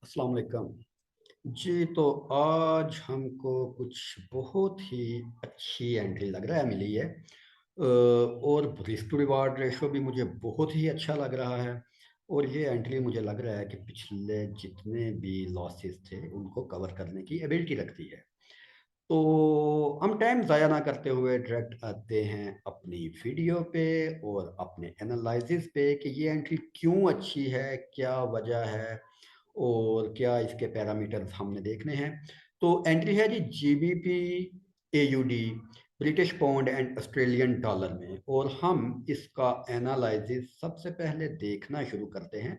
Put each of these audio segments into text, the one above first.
अस्सलाम वालेकुम। जी, तो आज हमको कुछ बहुत ही अच्छी एंट्री लग रहा है मिली है। और रिस्क टू रिवार्ड रेशो भी मुझे बहुत ही अच्छा लग रहा है। और ये एंट्री मुझे लग रहा है कि पिछले जितने भी लॉसेस थे उनको कवर करने की एबिलिटी रखती है। तो हम टाइम ज़ाया ना करते हुए डायरेक्ट आते हैं अपनी वीडियो पे और अपने एनालिसिस पे कि ये एंट्री क्यों अच्छी है, क्या वजह है और क्या इसके पैरामीटर्स हमने देखने हैं। तो एंट्री है जी GBP AUD, British pound and Australian dollar में, और हम इसका एनालिसिस सबसे पहले देखना शुरू करते हैं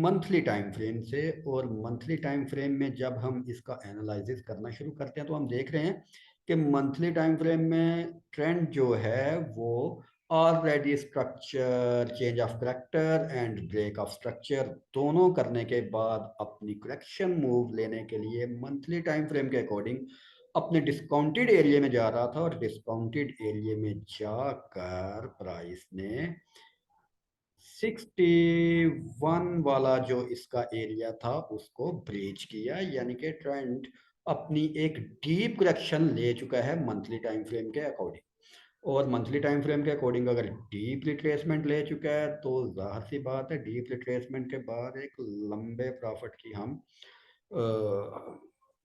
मंथली टाइम फ्रेम से। और मंथली टाइम फ्रेम में जब हम इसका एनालिसिस करना शुरू करते हैं तो हम देख रहे हैं कि मंथली टाइम फ्रेम में ट्रेंड जो है वो already structure, change of character and break of structure दोनों करने के बाद अपनी करेक्शन मूव लेने के लिए मंथली टाइम फ्रेम के अकॉर्डिंग अपने डिस्काउंटेड एरिया में जा रहा था। और डिस्काउंटेड एरिया में जाकर प्राइस ने 61 वाला जो इसका एरिया था उसको ब्रीच किया, यानी कि ट्रेंड अपनी एक डीप करेक्शन ले चुका है मंथली टाइम फ्रेम के अकॉर्डिंग। और मंथली टाइम फ्रेम के अकॉर्डिंग अगर डीप रिट्रेसमेंट ले चुका है तो जाहिर सी बात है डीप रिट्रेसमेंट के बाद एक लंबे प्रॉफिट की हम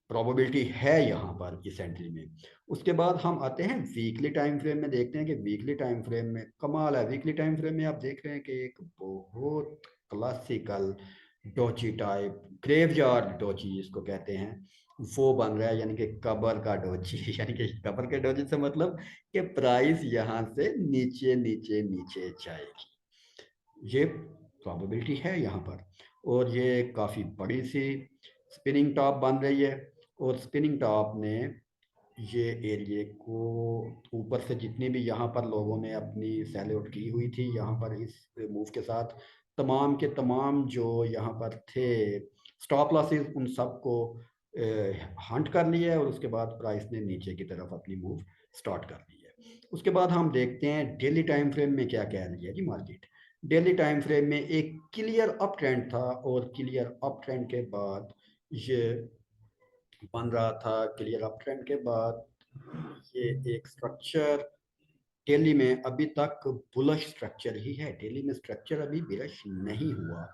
प्रोबेबिलिटी है यहाँ पर इस एंट्री में। उसके बाद हम आते हैं वीकली टाइम फ्रेम में, देखते हैं कि वीकली टाइम फ्रेम में कमाल है। वीकली टाइम फ्रेम में आप देख रहे हैं कि एक बहुत क्लासिकल डोची टाइप, ग्रेवयार्ड डोची जिसको कहते हैं, वो बन रहा है, यानी कि कबर का डोजी यानी कि कबर के डोजी से मतलब कि प्राइस यहाँ से नीचे नीचे नीचे जाएगी, ये प्रोबेबिलिटी है यहाँ पर। और ये काफ़ी बड़ी सी स्पिनिंग टॉप बन रही है। और स्पिनिंग टॉप ने ये एरिया को ऊपर से जितनी भी यहाँ पर लोगों ने अपनी सेल आउट की हुई थी यहाँ पर इस मूव के साथ, तमाम के तमाम जो यहाँ पर थे स्टॉप लॉसेस उन सबको हंट कर लिया है। और उसके बाद प्राइस ने नीचे की तरफ अपनी मूव स्टार्ट कर ली है। उसके बाद हम देखते हैं डेली टाइम फ्रेम में क्या कह रही है जी मार्केट। डेली टाइम फ्रेम में एक क्लियर अप ट्रेंड था, और क्लियर अप ट्रेंड के बाद ये बन रहा था, क्लियर अप ट्रेंड के बाद ये एक स्ट्रक्चर डेली में अभी तक बुलिश स्ट्रक्चर ही है। डेली में स्ट्रक्चर अभी बिरश नहीं हुआ,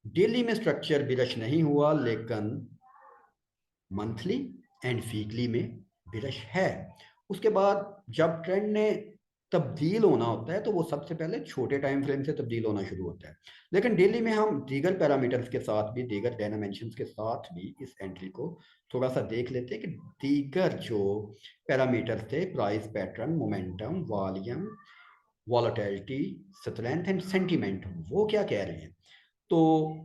डेली में स्ट्रक्चर बिरश नहीं हुआ, लेकिन मंथली एंड वीकली में बिरश है। उसके बाद जब ट्रेंड ने तब्दील होना होता है तो वो सबसे पहले छोटे टाइम फ्रेम से तब्दील होना शुरू होता है। लेकिन डेली में हम दीगर पैरामीटर्स के साथ भी, दीगर डायमेंशंस के साथ भी इस एंट्री को थोड़ा सा देख लेते हैं कि दीगर जो पैरामीटर्स थे, price pattern, momentum, volume, volatility, strength and sentiment, वो क्या कह रहे हैं। तो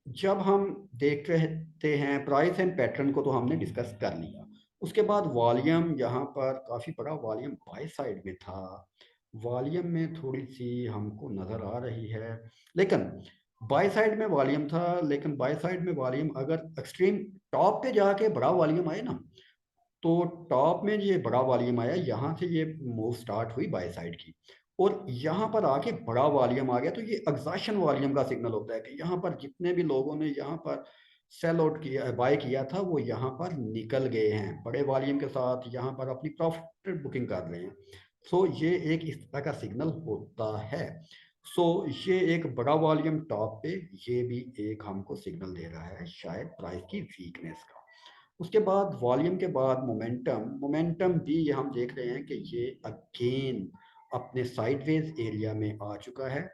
जब हम देख रहे हैं प्राइस एंड पैटर्न को तो हमने डिस्कस कर लिया। उसके बाद वॉल्यूम, यहाँ पर काफ़ी बड़ा वॉल्यूम बाय साइड में था, वॉल्यूम में थोड़ी सी हमको नज़र आ रही है, लेकिन बाय साइड में वॉल्यूम था। लेकिन बाय साइड में वॉल्यूम अगर एक्सट्रीम टॉप पे जाके बड़ा वॉल्यूम आए ना, तो टॉप में ये बड़ा वॉल्यूम आया, यहाँ से ये मूव स्टार्ट हुई बाय साइड की, और यहाँ पर आके बड़ा वॉल्यूम आ गया, तो ये एग्जॉशन वॉल्यूम का सिग्नल होता है कि यहाँ पर जितने भी लोगों ने यहाँ पर सेल आउट किया, बाय किया था, वो यहाँ पर निकल गए हैं बड़े वॉल्यूम के साथ, यहाँ पर अपनी प्रॉफिट बुकिंग कर रहे हैं। सो ये एक इस तरह का सिग्नल होता है। सो ये एक बड़ा वॉल्यूम टॉप पे, ये भी एक हमको सिग्नल दे रहा है शायद प्राइस की वीकनेस का। उसके बाद वॉल्यूम के बाद मोमेंटम, मोमेंटम भी ये हम देख रहे हैं कि ये अगेन अपने साइडवेज एरिया में आ चुका है।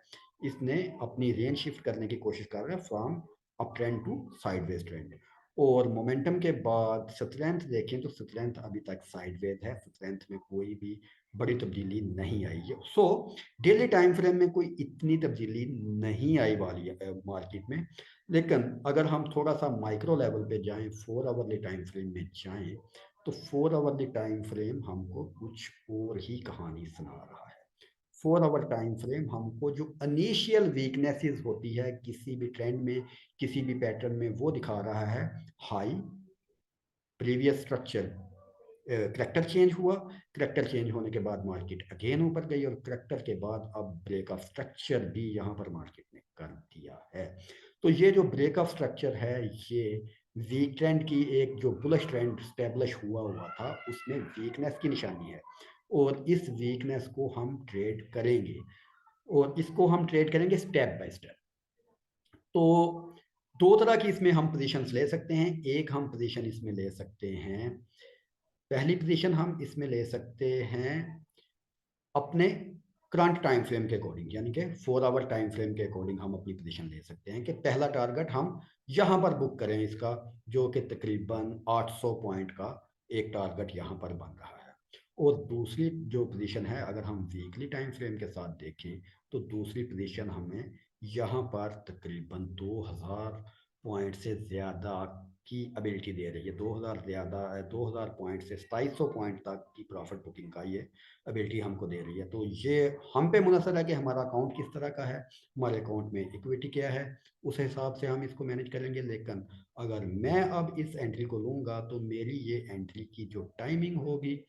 इसने अपनी रेंज शिफ्ट करने की कोशिश कर रहा है from up trend to sideways trend. और मोमेंटम के बाद स्ट्रेंथ देखें तो स्ट्रेंथ अभी तक साइडवेज है, स्ट्रेंथ में कोई भी बड़ी तब्दीली नहीं आई है। सो डेली टाइम फ्रेम में कोई इतनी तब्दीली नहीं आई वाली है मार्केट में। लेकिन अगर हम थोड़ा सा माइक्रो लेवल पे जाएं, 4 आवरली टाइम फ्रेम में जाएं, तो 4 आवरली टाइम फ्रेम हमको कुछ और ही कहानी सुना रहा है। 4 आवर टाइम फ्रेम हमको जो इनिशियल वीकनेसेस होती है किसी भी ट्रेंड में, किसी भी पैटर्न में, वो दिखा रहा है। High, previous structure, character change हुआ, करेक्टर चेंज होने के बाद मार्केट अगेन ऊपर गई, और करेक्टर के बाद अब ब्रेक ऑफ स्ट्रक्चर भी यहाँ पर मार्केट ने कर दिया है। तो ये जो ब्रेकअप स्ट्रक्चर है, ये वीक ट्रेंड की एक जो बुलिश ट्रेंड स्टेब्लिश हुआ था उसमें वीकनेस की निशानी है, और इस वीकनेस को हम ट्रेड करेंगे, और इसको हम ट्रेड करेंगे स्टेप बाय स्टेप। तो दो तरह की इसमें हम पोजीशंस ले सकते हैं। एक हम पोजीशन इसमें ले सकते हैं, पहली पोजीशन हम इसमें ले सकते हैं अपने करंट टाइम फ्रेम के अकॉर्डिंग, यानी कि 4 आवर टाइम फ्रेम के अकॉर्डिंग हम अपनी पोजीशन ले सकते हैं कि पहला टारगेट हम यहाँ पर बुक करें इसका, जो कि तकरीबन 800 पॉइंट का एक टारगेट यहाँ पर बन रहा है। और दूसरी जो पोजीशन है, अगर हम वीकली टाइम फ्रेम के साथ देखें, तो दूसरी पोजीशन हमें यहाँ पर तकरीबन 2000 पॉइंट से ज़्यादा की एबिलिटी दे रही है। 2000 ज़्यादा है, 2000 पॉइंट से 2700 पॉइंट तक की प्रॉफिट बुकिंग का ये एबिलिटी हमको दे रही है। तो ये हम पे मुनसर है कि हमारा अकाउंट किस तरह का है, हमारे अकाउंट में इक्विटी क्या है, उस हिसाब से हम इसको मैनेज करेंगे। लेकिन अगर मैं अब इस एंट्री को लूँगा तो मेरी ये एंट्री की जो टाइमिंग होगी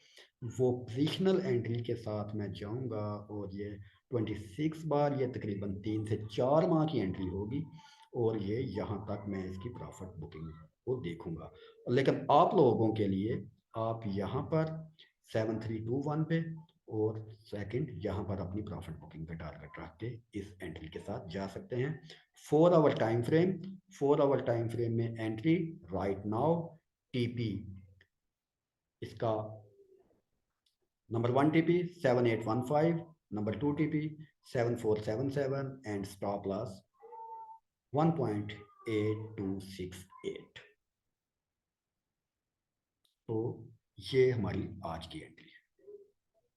वो पोजिशनल एंट्री के साथ मैं जाऊँगा, और ये 26 बार, ये तकरीबन 3 से 4 माह की एंट्री होगी, और ये यहाँ तक मैं इसकी प्रॉफिट बुकिंग को देखूंगा। लेकिन आप लोगों के लिए आप यहाँ पर 7321 पे और सेकंड यहाँ पर अपनी प्रॉफिट बुकिंग का टारगेट रख के इस एंट्री के साथ जा सकते हैं। 4 hour time frame, 4 hour time frame में एंट्री राइट नाउ, टीपी इसका number 1 TP 7815, number 2 TP 7477 and stop loss 1.8268। तो ये हमारी आज की एंट्री।